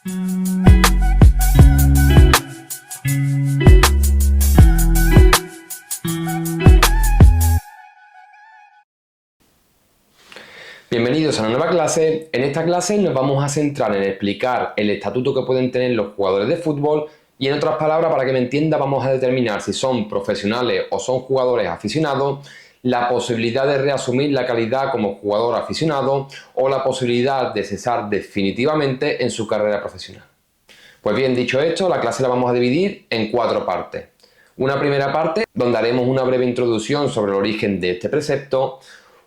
Bienvenidos a una nueva clase. En esta clase nos vamos a centrar en explicar el estatuto que pueden tener los jugadores de fútbol y, en otras palabras, para que me entienda, vamos a determinar si son profesionales o son jugadores aficionados, la posibilidad de reasumir la calidad como jugador aficionado o la posibilidad de cesar definitivamente en su carrera profesional. Pues bien, dicho esto, la clase la vamos a dividir en 4 partes. Una primera parte donde haremos una breve introducción sobre el origen de este precepto.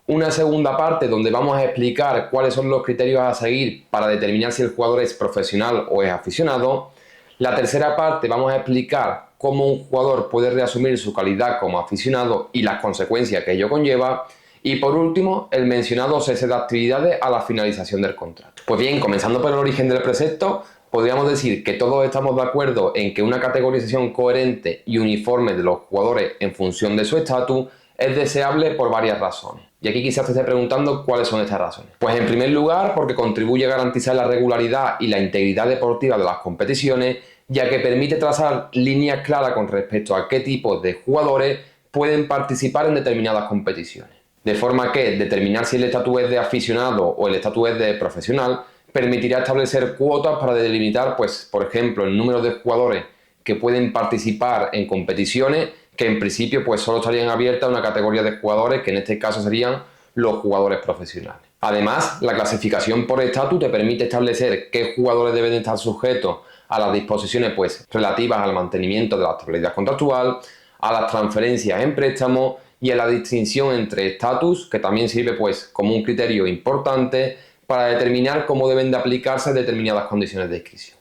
Una segunda parte donde vamos a explicar cuáles son los criterios a seguir para determinar si el jugador es profesional o es aficionado. La tercera parte vamos a explicar cómo un jugador puede reasumir su calidad como aficionado y las consecuencias que ello conlleva. Y por último, el mencionado cese de actividades a la finalización del contrato. Pues bien, comenzando por el origen del precepto, podríamos decir que todos estamos de acuerdo en que una categorización coherente y uniforme de los jugadores en función de su estatus es deseable por varias razones. Y aquí quizás te esté preguntando cuáles son estas razones. Pues en primer lugar, porque contribuye a garantizar la regularidad y la integridad deportiva de las competiciones, ya que permite trazar líneas claras con respecto a qué tipos de jugadores pueden participar en determinadas competiciones. De forma que determinar si el estatus es de aficionado o el estatus es de profesional permitirá establecer cuotas para delimitar, pues, por ejemplo, el número de jugadores que pueden participar en competiciones que en principio pues solo estarían abiertas a una categoría de jugadores que en este caso serían los jugadores profesionales. Además, la clasificación por estatus te permite establecer qué jugadores deben estar sujetos a las disposiciones pues relativas al mantenimiento de la estabilidad contractual, a las transferencias en préstamo y a la distinción entre estatus, que también sirve pues como un criterio importante para determinar cómo deben de aplicarse determinadas condiciones de inscripción.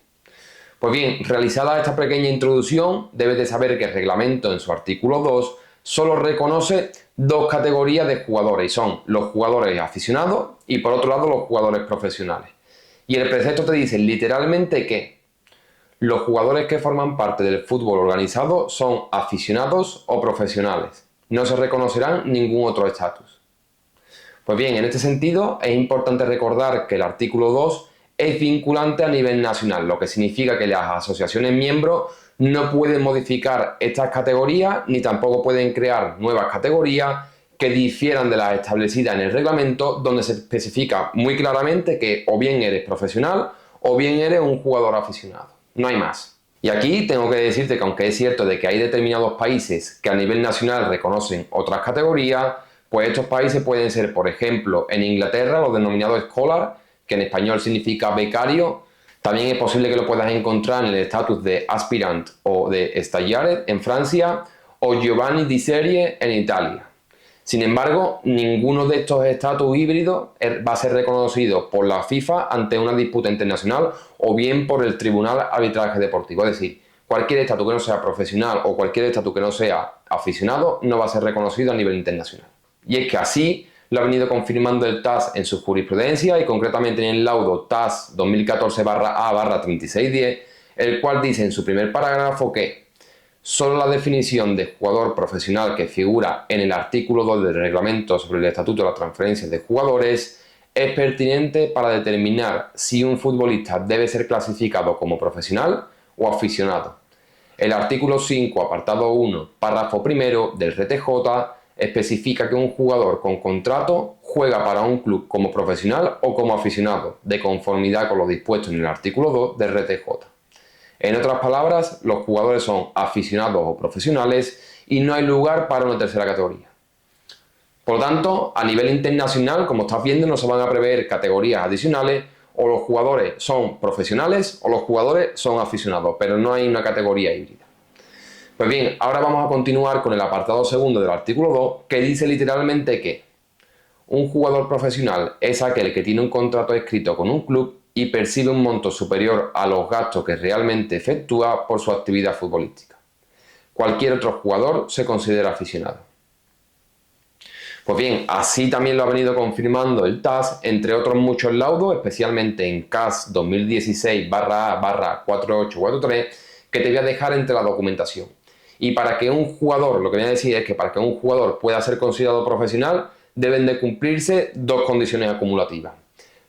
Pues bien, realizada esta pequeña introducción, debes de saber que el reglamento en su artículo 2 solo reconoce 2 categorías de jugadores, y son los jugadores aficionados y por otro lado los jugadores profesionales. Y el precepto te dice literalmente que los jugadores que forman parte del fútbol organizado son aficionados o profesionales. No se reconocerán ningún otro estatus. Pues bien, en este sentido es importante recordar que el artículo 2 es vinculante a nivel nacional, lo que significa que las asociaciones miembros no pueden modificar estas categorías ni tampoco pueden crear nuevas categorías que difieran de las establecidas en el reglamento, donde se especifica muy claramente que o bien eres profesional o bien eres un jugador aficionado. No hay más. Y aquí tengo que decirte que aunque es cierto de que hay determinados países que a nivel nacional reconocen otras categorías, pues estos países pueden ser, por ejemplo, en Inglaterra los denominados scholar, que en español significa becario. También es posible que lo puedas encontrar en el estatus de aspirant o de stagiaire en Francia o giovani di serie en Italia. Sin embargo, ninguno de estos estatus híbridos va a ser reconocido por la FIFA ante una disputa internacional o bien por el Tribunal de Arbitraje Deportivo. Es decir, cualquier estatus que no sea profesional o cualquier estatus que no sea aficionado no va a ser reconocido a nivel internacional. Y es que así lo ha venido confirmando el TAS en su jurisprudencia y concretamente en el laudo TAS 2014-A-3610, el cual dice en su primer parágrafo que solo la definición de jugador profesional que figura en el artículo 2 del reglamento sobre el estatuto de las transferencias de jugadores es pertinente para determinar si un futbolista debe ser clasificado como profesional o aficionado. El artículo 5, apartado 1, párrafo primero del RTJ especifica que un jugador con contrato juega para un club como profesional o como aficionado, de conformidad con lo dispuesto en el artículo 2 del RTJ. En otras palabras, los jugadores son aficionados o profesionales y no hay lugar para una tercera categoría. Por lo tanto, a nivel internacional, como estás viendo, no se van a prever categorías adicionales, o los jugadores son profesionales o los jugadores son aficionados, pero no hay una categoría híbrida. Pues bien, ahora vamos a continuar con el apartado segundo del artículo 2, que dice literalmente que un jugador profesional es aquel que tiene un contrato escrito con un club y percibe un monto superior a los gastos que realmente efectúa por su actividad futbolística. Cualquier otro jugador se considera aficionado. Pues bien, así también lo ha venido confirmando el TAS, entre otros muchos laudos, especialmente en CAS 2016-A-4843, que te voy a dejar entre la documentación. Y para que un jugador, lo que voy a decir es que para que un jugador pueda ser considerado profesional, deben de cumplirse 2 condiciones acumulativas.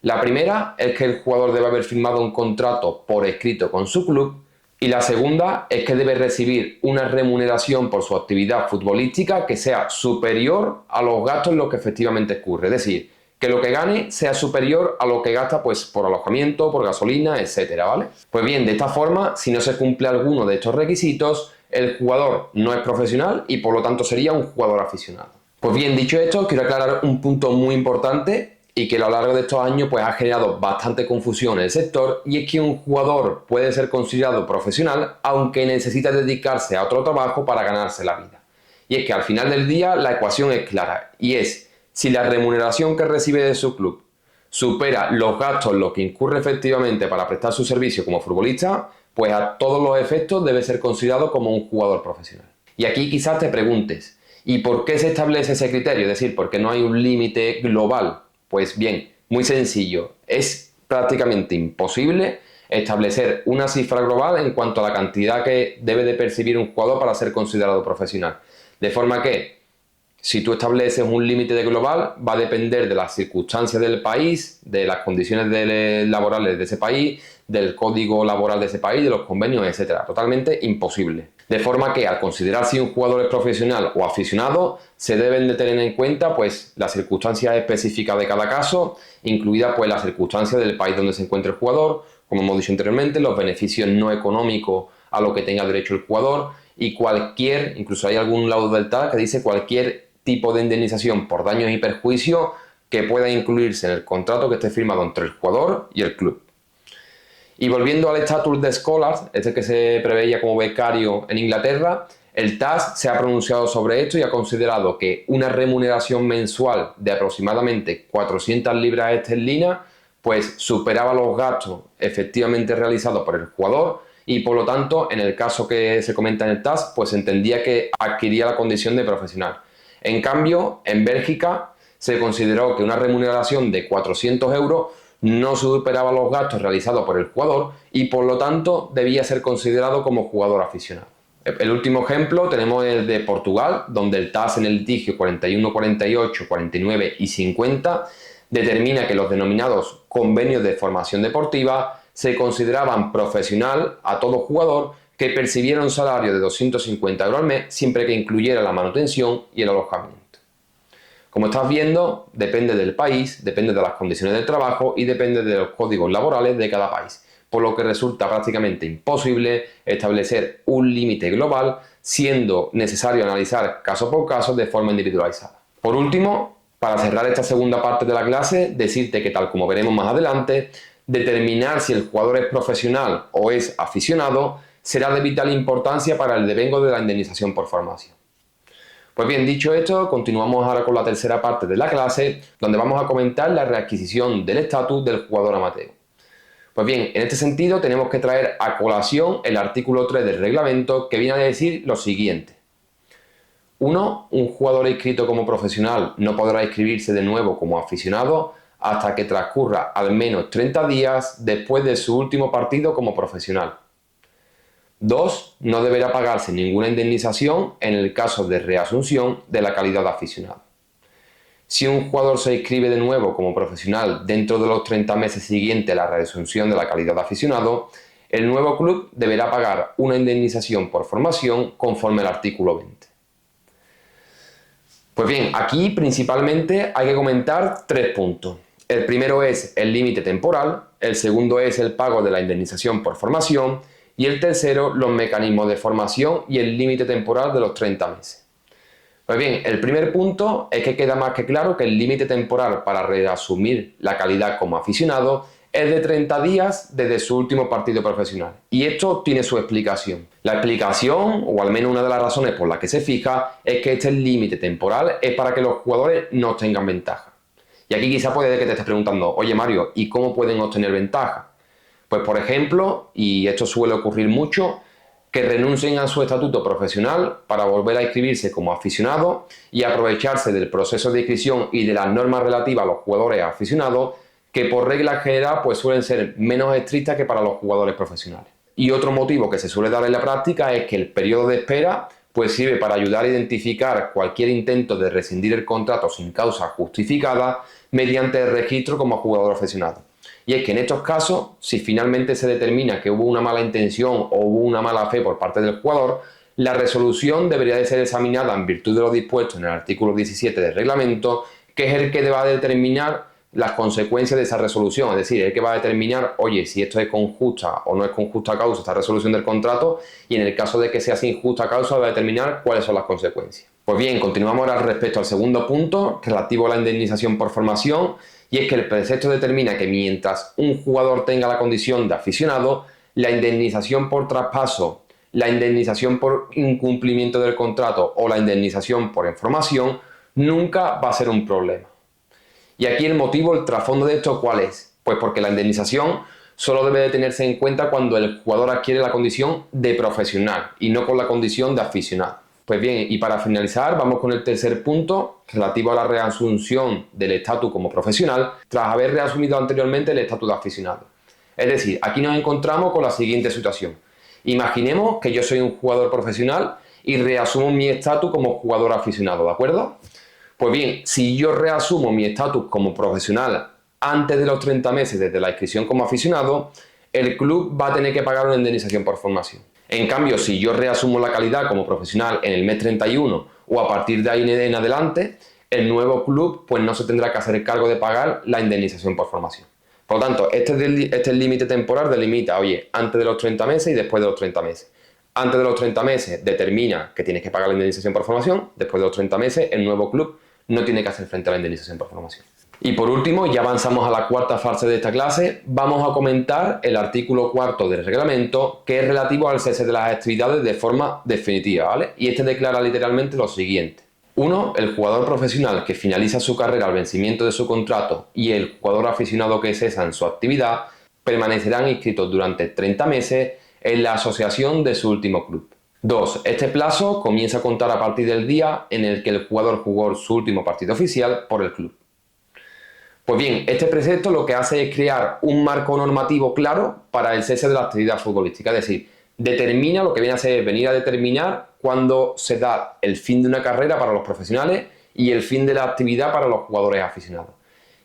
La primera es que el jugador debe haber firmado un contrato por escrito con su club y la segunda es que debe recibir una remuneración por su actividad futbolística que sea superior a los gastos en los que efectivamente ocurre. Es decir, que lo que gane sea superior a lo que gasta pues, por alojamiento, por gasolina, etcétera, ¿vale? Pues bien, de esta forma, si no se cumple alguno de estos requisitos, el jugador no es profesional y por lo tanto sería un jugador aficionado. Pues bien, dicho esto, quiero aclarar un punto muy importante y que a lo largo de estos años pues, ha generado bastante confusión en el sector, y es que un jugador puede ser considerado profesional aunque necesita dedicarse a otro trabajo para ganarse la vida. Y es que al final del día la ecuación es clara, y es si la remuneración que recibe de su club supera los gastos en los que incurre efectivamente para prestar su servicio como futbolista, pues a todos los efectos debe ser considerado como un jugador profesional. Y aquí quizás te preguntes, ¿y por qué se establece ese criterio? Es decir, ¿por qué no hay un límite global? Pues bien, muy sencillo, es prácticamente imposible establecer una cifra global en cuanto a la cantidad que debe de percibir un jugador para ser considerado profesional. De forma que, si tú estableces un límite de global, va a depender de las circunstancias del país, de las condiciones laborales de ese país, del código laboral de ese país, de los convenios, etcétera. Totalmente imposible. De forma que al considerar si un jugador es profesional o aficionado, se deben de tener en cuenta pues, las circunstancias específicas de cada caso, incluida pues, las circunstancias del país donde se encuentra el jugador, como hemos dicho anteriormente, los beneficios no económicos a los que tenga derecho el jugador y cualquier, incluso hay algún laudo del TAS que dice cualquier tipo de indemnización por daños y perjuicios que pueda incluirse en el contrato que esté firmado entre el jugador y el club. Y volviendo al estatus de Scholars, este que se preveía como becario en Inglaterra, el TAS se ha pronunciado sobre esto y ha considerado que una remuneración mensual de aproximadamente 400 libras esterlinas pues superaba los gastos efectivamente realizados por el jugador y por lo tanto, en el caso que se comenta en el TAS, pues se entendía que adquiría la condición de profesional. En cambio, en Bélgica se consideró que una remuneración de 400 euros no superaba los gastos realizados por el jugador y por lo tanto debía ser considerado como jugador aficionado. El último ejemplo tenemos el de Portugal, donde el TAS en el litigio 41, 48, 49 y 50 determina que los denominados convenios de formación deportiva se consideraban profesional a todo jugador que percibiera un salario de 250 euros al mes siempre que incluyera la manutención y el alojamiento. Como estás viendo, depende del país, depende de las condiciones de trabajo y depende de los códigos laborales de cada país, por lo que resulta prácticamente imposible establecer un límite global, siendo necesario analizar caso por caso de forma individualizada. Por último, para cerrar esta segunda parte de la clase, decirte que tal como veremos más adelante, determinar si el jugador es profesional o es aficionado será de vital importancia para el devengo de la indemnización por formación. Pues bien, dicho esto, continuamos ahora con la tercera parte de la clase, donde vamos a comentar la readquisición del estatus del jugador amateur. Pues bien, en este sentido tenemos que traer a colación el artículo 3 del reglamento, que viene a decir lo siguiente. 1. Un jugador inscrito como profesional no podrá inscribirse de nuevo como aficionado hasta que transcurra al menos 30 días después de su último partido como profesional. 2. No deberá pagarse ninguna indemnización en el caso de reasunción de la calidad de aficionado. Si un jugador se inscribe de nuevo como profesional dentro de los 30 meses siguientes a la reasunción de la calidad de aficionado, el nuevo club deberá pagar una indemnización por formación conforme al artículo 20. Pues bien, aquí principalmente hay que comentar 3 puntos. El primero es el límite temporal, el segundo es el pago de la indemnización por formación y el tercero, los mecanismos de formación y el límite temporal de los 30 meses. Pues bien, el primer punto es que queda más que claro que el límite temporal para reasumir la calidad como aficionado es de 30 días desde su último partido profesional. Y esto tiene su explicación. La explicación, o al menos una de las razones por las que se fija, es que este límite temporal es para que los jugadores no tengan ventaja. Y aquí quizá puede que te estés preguntando, oye Mario, ¿y cómo pueden obtener ventaja? Pues por ejemplo, y esto suele ocurrir mucho, que renuncien a su estatuto profesional para volver a inscribirse como aficionado y aprovecharse del proceso de inscripción y de las normas relativas a los jugadores aficionados, que por regla general pues suelen ser menos estrictas que para los jugadores profesionales. Y otro motivo que se suele dar en la práctica es que el periodo de espera pues sirve para ayudar a identificar cualquier intento de rescindir el contrato sin causa justificada, mediante el registro como jugador aficionado. Y es que en estos casos, si finalmente se determina que hubo una mala intención o hubo una mala fe por parte del jugador, la resolución debería de ser examinada en virtud de lo dispuesto en el artículo 17 del reglamento, que es el que va a determinar las consecuencias de esa resolución, es decir, el que va a determinar, oye, si esto es con justa o no es con justa causa esta resolución del contrato, y en el caso de que sea sin justa causa va a determinar cuáles son las consecuencias. Pues bien, continuamos ahora respecto al segundo punto, relativo a la indemnización por formación, y es que el precepto determina que mientras un jugador tenga la condición de aficionado, la indemnización por traspaso, la indemnización por incumplimiento del contrato o la indemnización por información nunca va a ser un problema. Y aquí el motivo, el trasfondo de esto, ¿cuál es? Pues porque la indemnización solo debe de tenerse en cuenta cuando el jugador adquiere la condición de profesional y no con la condición de aficionado. Pues bien, y para finalizar, vamos con el tercer punto, relativo a la reasunción del estatus como profesional, tras haber reasumido anteriormente el estatus de aficionado. Es decir, aquí nos encontramos con la siguiente situación. Imaginemos que yo soy un jugador profesional y reasumo mi estatus como jugador aficionado, ¿de acuerdo? Pues bien, si yo reasumo mi estatus como profesional antes de los 30 meses desde la inscripción como aficionado, el club va a tener que pagar una indemnización por formación. En cambio, si yo reasumo la calidad como profesional en el mes 31 o a partir de ahí en adelante, el nuevo club pues no se tendrá que hacer cargo de pagar la indemnización por formación. Por lo tanto, este es el límite temporal, delimita, oye, antes de los 30 meses y después de los 30 meses. Antes de los 30 meses determina que tienes que pagar la indemnización por formación, después de los 30 meses el nuevo club no tiene que hacer frente a la indemnización por formación. Y por último, ya avanzamos a la cuarta fase de esta clase, vamos a comentar el artículo cuarto del reglamento, que es relativo al cese de las actividades de forma definitiva, ¿vale? Y este declara literalmente lo siguiente. 1. El jugador profesional que finaliza su carrera al vencimiento de su contrato y el jugador aficionado que cesa en su actividad permanecerán inscritos durante 30 meses en la asociación de su último club. 2. Este plazo comienza a contar a partir del día en el que el jugador jugó su último partido oficial por el club. Pues bien, este precepto lo que hace es crear un marco normativo claro para el cese de la actividad futbolística, es decir, determina lo que viene a ser venir a determinar cuándo se da el fin de una carrera para los profesionales y el fin de la actividad para los jugadores aficionados.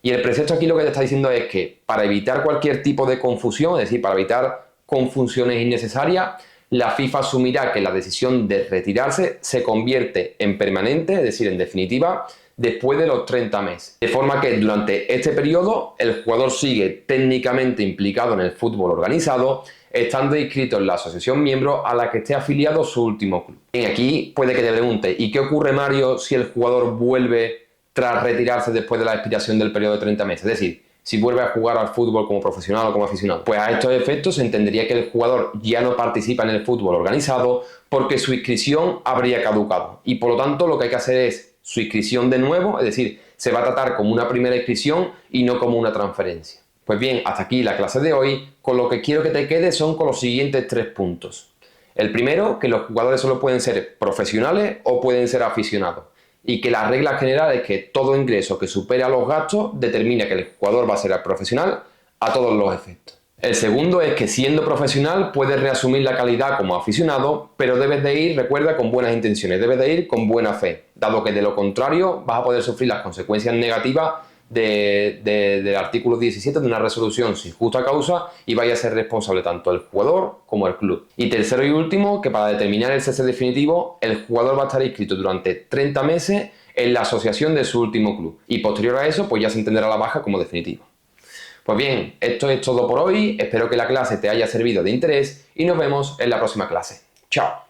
Y el precepto aquí lo que te está diciendo es que para evitar cualquier tipo de confusión, es decir, para evitar confusiones innecesarias, la FIFA asumirá que la decisión de retirarse se convierte en permanente, es decir, en definitiva, después de los 30 meses. De forma que durante este periodo el jugador sigue técnicamente implicado en el fútbol organizado, estando inscrito en la asociación miembro a la que esté afiliado su último club. Y aquí puede que te pregunte, ¿y qué ocurre, Mario, si el jugador vuelve tras retirarse después de la expiración del periodo de 30 meses? Es decir, si vuelve a jugar al fútbol como profesional o como aficionado. Pues a estos efectos se entendería que el jugador ya no participa en el fútbol organizado porque su inscripción habría caducado. Y por lo tanto lo que hay que hacer es su inscripción de nuevo, es decir, se va a tratar como una primera inscripción y no como una transferencia. Pues bien, hasta aquí la clase de hoy. Con lo que quiero que te quedes son con los siguientes 3 puntos. El primero, que los jugadores solo pueden ser profesionales o pueden ser aficionados. Y que la regla general es que todo ingreso que supere a los gastos determina que el jugador va a ser profesional a todos los efectos. El segundo es que siendo profesional puedes reasumir la calidad como aficionado, pero debes de ir, recuerda, con buenas intenciones, debes de ir con buena fe, dado que de lo contrario vas a poder sufrir las consecuencias negativas del artículo 17 de una resolución sin justa causa y vaya a ser responsable tanto el jugador como el club. Y tercero y último, que para determinar el cese definitivo, el jugador va a estar inscrito durante 30 meses en la asociación de su último club y posterior a eso pues ya se entenderá la baja como definitiva. Pues bien, esto es todo por hoy, espero que la clase te haya servido de interés y nos vemos en la próxima clase. ¡Chao!